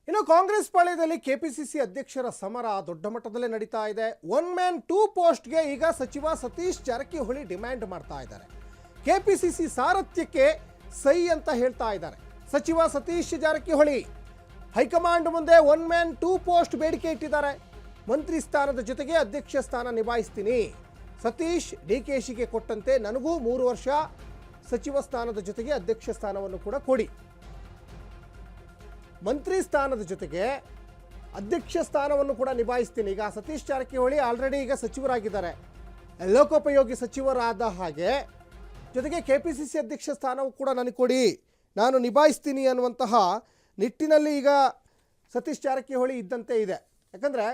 ಇನ್ನು ಕಾಂಗ್ರೆಸ್ ಪಾಳ್ಯದಲ್ಲಿ ಕೆಪಿಸಿಸಿ ಅಧ್ಯಕ್ಷರ ಸಮರ ದೊಡ್ಡ ಮಟ್ಟದಲ್ಲೇ ನಡೀತಾ ಇದೆ. ಒನ್ ಮ್ಯಾನ್ ಟೂ ಪೋಸ್ಟ್ಗೆ ಈಗ ಸಚಿವ ಸತೀಶ್ ಜಾರಕಿಹೊಳಿ ಡಿಮ್ಯಾಂಡ್ ಮಾಡ್ತಾ ಇದ್ದಾರೆ. ಕೆಪಿಸಿಸಿ ಸಾರಥ್ಯಕ್ಕೆ ಸೈ ಅಂತ ಹೇಳ್ತಾ ಇದ್ದಾರೆ ಸಚಿವ ಸತೀಶ್ ಜಾರಕಿಹೊಳಿ. ಹೈಕಮಾಂಡ್ ಮುಂದೆ ಒನ್ ಮ್ಯಾನ್ ಟೂ ಪೋಸ್ಟ್ ಬೇಡಿಕೆ ಇಟ್ಟಿದ್ದಾರೆ. ಮಂತ್ರಿ ಸ್ಥಾನದ ಜೊತೆಗೆ ಅಧ್ಯಕ್ಷ ಸ್ಥಾನ ನಿಭಾಯಿಸ್ತೀನಿ. ಸತೀಶ್ ಡಿಕೆಶಿಗೆ ಕೊಟ್ಟಂತೆ ನನಗೂ 3 ವರ್ಷ ಸಚಿವ ಸ್ಥಾನದ ಜೊತೆಗೆ ಅಧ್ಯಕ್ಷ ಸ್ಥಾನವನ್ನು ಕೂಡ ಕೊಡಿ. ಮಂತ್ರಿ ಸ್ಥಾನದ ಜೊತೆಗೆ ಅಧ್ಯಕ್ಷ ಸ್ಥಾನವನ್ನು ಕೂಡ ನಿಭಾಯಿಸ್ತೀನಿ. ಈಗ ಸತೀಶ್ ಜಾರಕಿಹೊಳಿ ಆಲ್ರೆಡಿ ಈಗ ಸಚಿವರಾಗಿದ್ದಾರೆ, ಲೋಕೋಪಯೋಗಿ ಸಚಿವರಾದ ಹಾಗೆ, ಜೊತೆಗೆ ಕೆಪಿಸಿಸಿ ಅಧ್ಯಕ್ಷ ಸ್ಥಾನವೂ ಕೂಡ ನನಗೆ ಕೊಡಿ, ನಾನು ನಿಭಾಯಿಸ್ತೀನಿ ಅನ್ನುವಂತಹ ನಿಟ್ಟಿನಲ್ಲಿ ಈಗ ಸತೀಶ್ ಜಾರಕಿಹೊಳಿ ಇದ್ದಂತೆ ಇದೆ. ಯಾಕಂದರೆ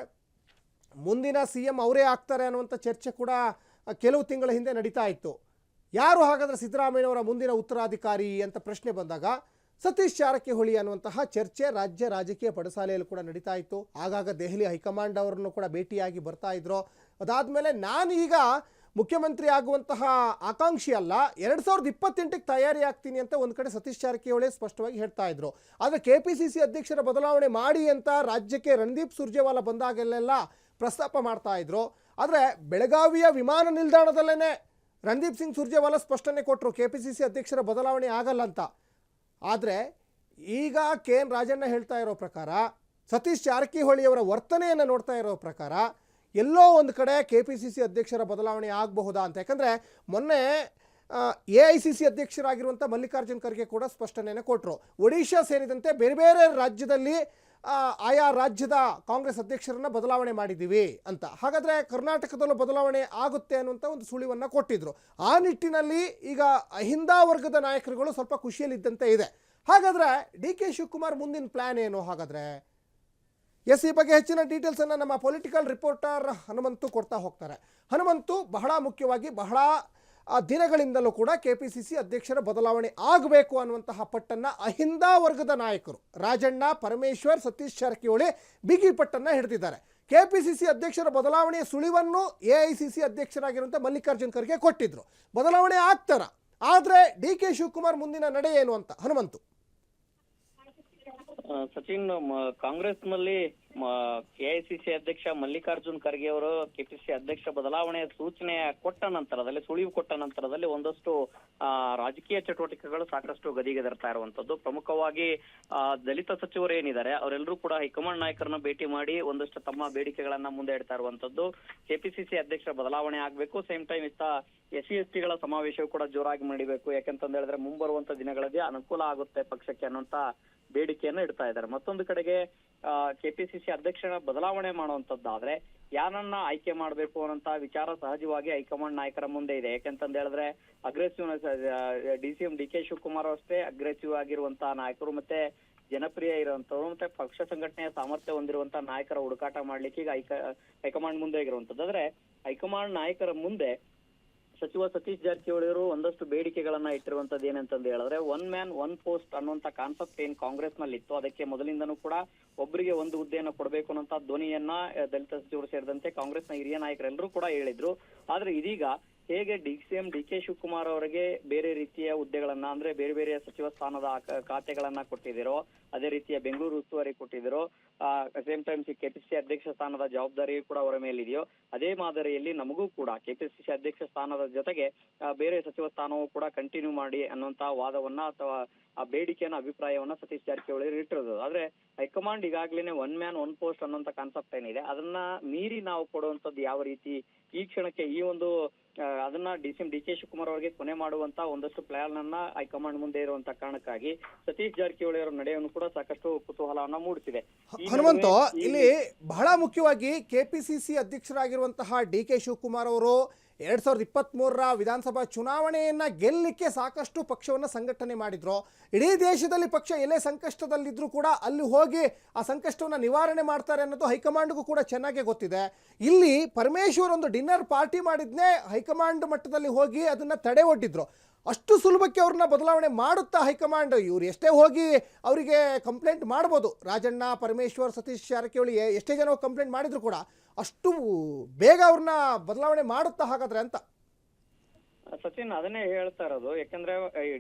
ಮುಂದಿನ CM ಅವರೇ ಆಗ್ತಾರೆ ಅನ್ನುವಂಥ ಚರ್ಚೆ ಕೂಡ ಕೆಲವು ತಿಂಗಳ ಹಿಂದೆ ನಡೀತಾ ಇತ್ತು. ಯಾರು ಹಾಗಾದರೆ ಸಿದ್ದರಾಮಯ್ಯನವರ ಮುಂದಿನ ಉತ್ತರಾಧಿಕಾರಿ ಅಂತ ಪ್ರಶ್ನೆ ಬಂದಾಗ ಸತೀಶ್ ಜಾರಕಿಹೊಳಿ ಅನ್ನುವಂತಹ ಚರ್ಚೆ ರಾಜ್ಯ ರಾಜಕೀಯ ಪಡಸಾಲೆಯಲ್ಲಿ ಕೂಡ ನಡೀತಾ ಇತ್ತು. ಆಗಾಗ ದೆಹಲಿ ಹೈಕಮಾಂಡ್ ಅವರನ್ನು ಕೂಡ ಭೇಟಿಯಾಗಿ ಬರ್ತಾ ಇದ್ರು. ಅದಾದಮೇಲೆ ನಾನು ಈಗ ಮುಖ್ಯಮಂತ್ರಿ ಆಗುವಂತಹ ಆಕಾಂಕ್ಷಿ ಅಲ್ಲ, 2028ಕ್ಕೆ ತಯಾರಿ ಆಗ್ತೀನಿ ಅಂತ ಒಂದು ಕಡೆ ಸತೀಶ್ ಜಾರಕಿಹೊಳಿ ಸ್ಪಷ್ಟವಾಗಿ ಹೇಳ್ತಾ ಇದ್ರು. ಆದರೆ KPCC ಅಧ್ಯಕ್ಷರ ಬದಲಾವಣೆ ಮಾಡಿ ಅಂತ ರಾಜ್ಯಕ್ಕೆ ರಣದೀಪ್ ಸುರ್ಜೇವಾಲಾ ಬಂದಾಗಲೆಲ್ಲ ಪ್ರಸ್ತಾಪ ಮಾಡ್ತಾ ಇದ್ರು. ಆದರೆ ಬೆಳಗಾವಿಯ ವಿಮಾನ ನಿಲ್ದಾಣದಲ್ಲೇ ರಣದೀಪ್ ಸಿಂಗ್ ಸುರ್ಜೇವಾಲಾ ಸ್ಪಷ್ಟನೆ ಕೊಟ್ಟರು KPCC ಅಧ್ಯಕ್ಷರ ಬದಲಾವಣೆ ಆಗಲ್ಲ ಅಂತ. ಆದರೆ ಈಗ KN ರಾಜಣ್ಣ ಹೇಳ್ತಾ ಇರೋ ಪ್ರಕಾರ, ಸತೀಶ್ ಜಾರಕಿಹೊಳಿಯವರ ವರ್ತನೆಯನ್ನು ನೋಡ್ತಾ ಇರೋ ಪ್ರಕಾರ ಎಲ್ಲೋ ಒಂದು ಕಡೆ KPCC ಅಧ್ಯಕ್ಷರ ಬದಲಾವಣೆ ಆಗಬಹುದಾ ಅಂತ. ಯಾಕಂದರೆ ಮೊನ್ನೆ AICC ಅಧ್ಯಕ್ಷರಾಗಿರುವಂಥ ಮಲ್ಲಿಕಾರ್ಜುನ್ ಖರ್ಗೆ ಕೂಡ ಸ್ಪಷ್ಟನೆಯನ್ನು ಕೊಟ್ಟರು. ಒಡಿಶಾ ಸೇರಿದಂತೆ ಬೇರೆ ಬೇರೆ ರಾಜ್ಯದಲ್ಲಿ ಆಯಾ ರಾಜ್ಯದ ಕಾಂಗ್ರೆಸ್ ಅಧ್ಯಕ್ಷರನ್ನು ಬದಲಾವಣೆ ಮಾಡಿದ್ದೀವಿ ಅಂತ. ಹಾಗಾದರೆ ಕರ್ನಾಟಕದಲ್ಲೂ ಬದಲಾವಣೆ ಆಗುತ್ತೆ ಅನ್ನುವಂಥ ಒಂದು ಸುಳಿವನ್ನು ಕೊಟ್ಟಿದ್ದರು. ಆ ನಿಟ್ಟಿನಲ್ಲಿ ಈಗ ಅಹಿಂದ ವರ್ಗದ ನಾಯಕರುಗಳು ಸ್ವಲ್ಪ ಖುಷಿಯಲ್ಲಿದ್ದಂತೆ ಇದೆ. ಹಾಗಾದರೆ DK ಶಿವಕುಮಾರ್ ಮುಂದಿನ ಪ್ಲ್ಯಾನ್ ಏನು ಹಾಗಾದರೆ? ಎಸ್, ಈ ಬಗ್ಗೆ ಹೆಚ್ಚಿನ ಡೀಟೇಲ್ಸನ್ನು ನಮ್ಮ ಪೊಲಿಟಿಕಲ್ ರಿಪೋರ್ಟರ್ ಹನುಮಂತು ಕೊಡ್ತಾ ಹೋಗ್ತಾರೆ. ಹನುಮಂತು, ಬಹಳ ಮುಖ್ಯವಾಗಿ ಬಹಳ ದಿನಗಳಿಂದಲೂ ಕೂಡ KPCC ಅಧ್ಯಕ್ಷರ ಬದಲಾವಣೆ ಆಗಬೇಕು ಅನ್ನುವಂತಹ ಪಟ್ಟನ್ನು ಅಹಿಂದ ವರ್ಗದ ನಾಯಕರು ರಾಜಣ್ಣ, ಪರಮೇಶ್ವರ್, ಸತೀಶ್ ಜಾರಕಿಹೊಳಿ ಬಿಗಿ ಪಟ್ಟನ್ನು ಹಿಡಿದಿದ್ದಾರೆ. KPCC ಅಧ್ಯಕ್ಷರ ಬದಲಾವಣೆಯ ಸುಳಿವನ್ನು AICC ಅಧ್ಯಕ್ಷರಾಗಿರುವಂಥ ಮಲ್ಲಿಕಾರ್ಜುನ್ ಖರ್ಗೆ ಕೊಟ್ಟಿದ್ರು. ಬದಲಾವಣೆ ಆಗ್ತಾರ, ಆದರೆ DK ಶಿವಕುಮಾರ್ ಮುಂದಿನ ನಡೆ ಏನು ಅಂತ ಹನುಮಂತು? ಸಚಿನ್, ಕಾಂಗ್ರೆಸ್ನಲ್ಲಿ AICC ಅಧ್ಯಕ್ಷ ಮಲ್ಲಿಕಾರ್ಜುನ್ ಖರ್ಗೆ ಅವರು KPCC ಅಧ್ಯಕ್ಷ ಬದಲಾವಣೆಯ ಸೂಚನೆ ಕೊಟ್ಟ ನಂತರದಲ್ಲಿ, ಸುಳಿವು ಕೊಟ್ಟ ನಂತರದಲ್ಲಿ ಒಂದಷ್ಟು ರಾಜಕೀಯ ಚಟುವಟಿಕೆಗಳು ಸಾಕಷ್ಟು ಗದಿಗೆದರ್ತಾ ಇರುವಂತದ್ದು. ಪ್ರಮುಖವಾಗಿ ದಲಿತ ಸಚಿವರು ಏನಿದ್ದಾರೆ ಅವರೆಲ್ಲರೂ ಕೂಡ ಹೈಕಮಾಂಡ್ ನಾಯಕರನ್ನ ಭೇಟಿ ಮಾಡಿ ಒಂದಷ್ಟು ತಮ್ಮ ಬೇಡಿಕೆಗಳನ್ನ ಮುಂದೆ ಇಡ್ತಾ ಇರುವಂತದ್ದು. KPCC ಅಧ್ಯಕ್ಷರ ಬದಲಾವಣೆ ಆಗ್ಬೇಕು, ಸೇಮ್ ಟೈಮ್ ಇತ್ತ SC/STಗಳ ಸಮಾವೇಶವು ಕೂಡ ಜೋರಾಗಿ ನಡಿಬೇಕು, ಯಾಕಂತಂದ ಹೇಳಿದ್ರೆ ಮುಂಬರುವಂತ ದಿನಗಳಲ್ಲಿ ಅನುಕೂಲ ಆಗುತ್ತೆ ಪಕ್ಷಕ್ಕೆ ಅನ್ನುವಂತ ಬೇಡಿಕೆಯನ್ನು ಇಡ್ತಾ ಇದ್ದಾರೆ. ಮತ್ತೊಂದು ಕಡೆಗೆ KPCC ಅಧ್ಯಕ್ಷರ ಬದಲಾವಣೆ ಮಾಡುವಂತದ್ದಾದ್ರೆ ಯಾರನ್ನ ಆಯ್ಕೆ ಮಾಡಬೇಕು ಅನ್ನೋಂತ ವಿಚಾರ ಸಹಜವಾಗಿ ಹೈಕಮಾಂಡ್ ನಾಯಕರ ಮುಂದೆ ಇದೆ. ಯಾಕಂತಂದ ಹೇಳಿದ್ರೆ ಅಗ್ರೆಸಿವ್ CM DK ಶಿವಕುಮಾರ್ ಅಷ್ಟೇ ಅಗ್ರೆಸಿವ್ ಆಗಿರುವಂತಹ ನಾಯಕರು, ಮತ್ತೆ ಜನಪ್ರಿಯ ಇರುವಂತವ್ರು, ಮತ್ತೆ ಪಕ್ಷ ಸಂಘಟನೆಯ ಸಾಮರ್ಥ್ಯ ಹೊಂದಿರುವಂತಹ ನಾಯಕರ ಹುಡುಕಾಟ ಮಾಡ್ಲಿಕ್ಕೆ ಈಗ ಹೈಕಮಾಂಡ್ ಮುಂದೆ ಆಗಿರುವಂತದ್ದು. ಆದ್ರೆ ಹೈಕಮಾಂಡ್ ನಾಯಕರ ಮುಂದೆ ಸಚಿವ ಸತೀಶ್ ಜಾರಕಿಹೊಳಿ ಅವರು ಒಂದಷ್ಟು ಬೇಡಿಕೆಗಳನ್ನ ಇಟ್ಟಿರುವಂತದ್ದು ಏನಂತಂದು ಹೇಳಿದ್ರೆ, ಒನ್ ಮ್ಯಾನ್ ಒನ್ ಪೋಸ್ಟ್ ಅನ್ನುವಂತ ಕಾನ್ಸೆಪ್ಟ್ ಏನ್ ಕಾಂಗ್ರೆಸ್ ನಲ್ಲಿ ಇತ್ತು, ಅದಕ್ಕೆ ಮೊದಲಿಂದನೂ ಕೂಡ ಒಬ್ಬರಿಗೆ ಒಂದು ಹುದ್ದೆಯನ್ನು ಕೊಡಬೇಕು ಅನ್ನೋಂತ ಧ್ವನಿಯನ್ನ ದಲಿತ ಸಚಿವರು ಸೇರಿದಂತೆ ಕಾಂಗ್ರೆಸ್ನ ಹಿರಿಯ ನಾಯಕರೆಲ್ಲರೂ ಕೂಡ ಹೇಳಿದ್ರು. ಆದ್ರೆ ಇದೀಗ ಹೇಗೆ CM DK ಶಿವಕುಮಾರ್ ಅವರಿಗೆ ಬೇರೆ ರೀತಿಯ ಹುದ್ದೆಗಳನ್ನ, ಅಂದ್ರೆ ಬೇರೆ ಬೇರೆ ಸಚಿವ ಸ್ಥಾನದ ಖಾತೆಗಳನ್ನ ಕೊಟ್ಟಿದ್ದೀರೋ, ಅದೇ ರೀತಿಯ ಬೆಂಗಳೂರು ಉಸ್ತುವಾರಿ ಕೊಟ್ಟಿದ್ದೀರೋ, ಸೇಮ್ ಟೈಮ್ KPCC ಅಧ್ಯಕ್ಷ ಸ್ಥಾನದ ಜವಾಬ್ದಾರಿ ಕೂಡ ಅವರ ಮೇಲಿದೆಯೋ, ಅದೇ ಮಾದರಿಯಲ್ಲಿ ನಮಗೂ ಕೂಡ KPCC ಅಧ್ಯಕ್ಷ ಸ್ಥಾನದ ಜೊತೆಗೆ ಬೇರೆ ಸಚಿವ ಸ್ಥಾನವೂ ಕೂಡ ಕಂಟಿನ್ಯೂ ಮಾಡಿ ಅನ್ನುವಂತ ವಾದವನ್ನ ಅಥವಾ ಆ ಬೇಡಿಕೆಯನ್ನ, ಅಭಿಪ್ರಾಯವನ್ನ ಸತೀಶ್ ಜಾರಕಿಹೊಳಿ ಇಟ್ಟಿರೋದು. ಆದ್ರೆ ಹೈಕಮಾಂಡ್ ಈಗಾಗ್ಲೇನೆ ಒನ್ ಮ್ಯಾನ್ ಒನ್ ಪೋಸ್ಟ್ ಅನ್ನುವಂತ ಕಾನ್ಸೆಪ್ಟ್ ಏನಿದೆ ಅದನ್ನ ಮೀರಿ ನಾವು ಕೊಡುವಂತದ್ದು ಯಾವ ರೀತಿ ಈ ಕ್ಷಣಕ್ಕೆ ಈ ಒಂದು ಅದನ್ನ CM DK ಶಿವಕುಮಾರ್ ಅವರಿಗೆ ಕೊನೆ ಮಾಡುವಂತ ಒಂದಷ್ಟು ಪ್ಲಾನ್ ಅನ್ನ ಹೈಕಮಾಂಡ್ ಮುಂದೆ ಇರುವಂತ ಕಾರಣಕ್ಕಾಗಿ ಸತೀಶ್ ಜಾರಕಿಹೊಳಿ ಅವರ ನಡೆಯನ್ನು ಕೂಡ ಸಾಕಷ್ಟು ಕುತೂಹಲವನ್ನ ಮೂಡಿಸಿದೆ. ಹನುಮಂತು, ಇಲ್ಲಿ ಬಹಳ ಮುಖ್ಯವಾಗಿ KPCC ಅಧ್ಯಕ್ಷರಾಗಿರುವಂತಹ DK ಶಿವಕುಮಾರ್ ಅವರು 2023ರ ವಿಧಾನಸಭಾ ಚುನಾವಣೆಯನ್ನ ಗೆಲ್ಲಲಿಕ್ಕೆ ಸಾಕಷ್ಟು ಪಕ್ಷವನ್ನು ಸಂಘಟನೆ ಮಾಡಿದ್ರು. ಇಡೀ ದೇಶದಲ್ಲಿ ಪಕ್ಷ ಎಲ್ಲೇ ಸಂಕಷ್ಟದಲ್ಲಿದ್ರೂ ಕೂಡ ಅಲ್ಲಿ ಹೋಗಿ ಆ ಸಂಕಷ್ಟವನ್ನು ನಿವಾರಣೆ ಮಾಡ್ತಾರೆ ಅನ್ನೋದು ಹೈಕಮಾಂಡ್ಗೂ ಕೂಡ ಚೆನ್ನಾಗೇ ಗೊತ್ತಿದೆ. ಇಲ್ಲಿ ಪರಮೇಶ್ವರ್ ಒಂದು ಡಿನ್ನರ್ ಪಾರ್ಟಿ ಮಾಡಿದ್ನೇ ಹೈಕಮಾಂಡ್ ಮಟ್ಟದಲ್ಲಿ ಹೋಗಿ ಅದನ್ನು ತಡೆ ಒಡ್ಡಿದ್ರು. ಅಷ್ಟು ಸುಲಭಕ್ಕೆ ಅವ್ರನ್ನ ಬದಲಾವಣೆ ಮಾಡುತ್ತಾ ಹೈಕಮಾಂಡ್? ಇವ್ರು ಎಷ್ಟೇ ಹೋಗಿ ಅವರಿಗೆ ಕಂಪ್ಲೇಂಟ್ ಮಾಡ್ಬೋದು, ರಾಜಣ್ಣ, ಪರಮೇಶ್ವರ್, ಸತೀಶ್ ಜಾರಕಿಹೊಳಿ ಎಷ್ಟೇ ಜನ ಕಂಪ್ಲೇಂಟ್ ಮಾಡಿದ್ರು ಕೂಡ ಅಷ್ಟು ಬೇಗ ಅವ್ರನ್ನ ಬದಲಾವಣೆ ಮಾಡುತ್ತಾ ಹಾಗಾದ್ರೆ ಅಂತ? ಸಚಿನ್ ಅದನ್ನೇ ಹೇಳ್ತಾ ಇರೋದು. ಯಾಕಂದ್ರೆ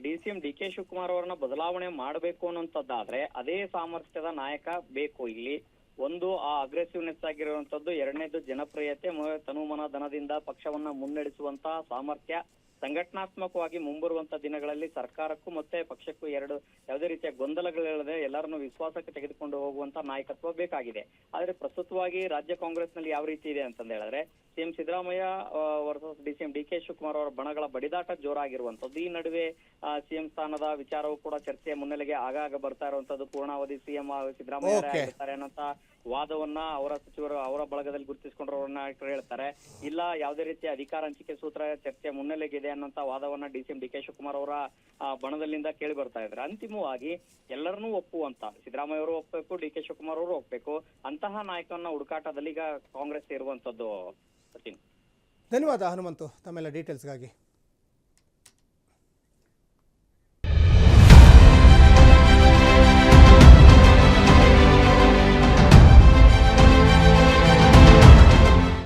DCM DK ಶಿವಕುಮಾರ್ ಅವರನ್ನ ಬದಲಾವಣೆ ಮಾಡಬೇಕು ಅನ್ನೋಂಥದ್ದಾದ್ರೆ ಅದೇ ಸಾಮರ್ಥ್ಯದ ನಾಯಕ ಬೇಕು ಇಲ್ಲಿ. ಒಂದು ಆ ಅಗ್ರೆಸಿವ್ನೆಸ್ ಆಗಿರುವಂತದ್ದು, ಎರಡನೇದು ಜನಪ್ರಿಯತೆ, ತನುಮನ ಧನದಿಂದ ಪಕ್ಷವನ್ನ ಮುನ್ನಡೆಸುವಂತ ಸಾಮರ್ಥ್ಯ, ಸಂಘಟನಾತ್ಮಕವಾಗಿ ಮುಂಬರುವಂತ ದಿನಗಳಲ್ಲಿ ಸರ್ಕಾರಕ್ಕೂ ಮತ್ತೆ ಪಕ್ಷಕ್ಕೂ ಯಾವುದೇ ರೀತಿಯ ಗೊಂದಲಗಳಿಲ್ಲದೆ ಎಲ್ಲರನ್ನು ವಿಶ್ವಾಸಕ್ಕೆ ತೆಗೆದುಕೊಂಡು ಹೋಗುವಂತ ನಾಯಕತ್ವ ಬೇಕಾಗಿದೆ. ಆದ್ರೆ ಪ್ರಸ್ತುತವಾಗಿ ರಾಜ್ಯ ಕಾಂಗ್ರೆಸ್ ನಲ್ಲಿ ಯಾವ ರೀತಿ ಇದೆ ಅಂತಂದ ಹೇಳಿದ್ರೆ, CM Siddaramaiah versus DCM DK Shivakumar ಅವರ ಬಣಗಳ ಬಡಿದಾಟ ಜೋರಾಗಿರುವಂತದ್ದು. ಈ ನಡುವೆ ಸಿಎಂ ಸ್ಥಾನದ ವಿಚಾರವೂ ಕೂಡ ಚರ್ಚೆಯ ಮುನ್ನೆಲೆಗೆ ಆಗಾಗ ಬರ್ತಾ ಇರುವಂತದ್ದು. ಪೂರ್ಣಾವಧಿ ಸಿಎಂ ಸಿದ್ದರಾಮಯ್ಯ ಆಗಿರ್ತಾರೆ ಅನ್ನೋಂತ ವಾದವನ್ನ ಅವರ ಸಚಿವರು ಅವರ ಬಳಗದಲ್ಲಿ ಗುರುತಿಸಿಕೊಂಡ್ರವ್ರ ನಾಯಕರು ಹೇಳ್ತಾರೆ. ಇಲ್ಲ, ಯಾವುದೇ ರೀತಿಯ ಅಧಿಕಾರ ಹಂಚಿಕೆ ಸೂತ್ರ ಚರ್ಚೆ ಮುನ್ನೆಲೆಗಿದೆ ಅನ್ನೋಂತ ವಾದವನ್ನ DCM DK ಶಿವಕುಮಾರ್ ಅವರ ಬಣದಲ್ಲಿಂದ ಕೇಳಿ ಬರ್ತಾ ಇದ್ದಾರೆ. ಅಂತಿಮವಾಗಿ ಎಲ್ಲರನ್ನೂ ಒಪ್ಪುವಂತ ಸಿದ್ದರಾಮಯ್ಯ ಅವರು ಒಪ್ಪಬೇಕು, DK ಶಿವಕುಮಾರ್ ಅವರು ಒಪ್ಪಬೇಕು, ಅಂತಹ ನಾಯಕನ ಹುಡುಕಾಟದಲ್ಲಿ ಈಗ ಕಾಂಗ್ರೆಸ್ ಇರುವಂತದ್ದು. ಸಚಿನ್, ಧನ್ಯವಾದ ಹನುಮಂತು ತಮ್ಮೆಲ್ಲ ಡೀಟೇಲ್ಸ್ಗಾಗಿ.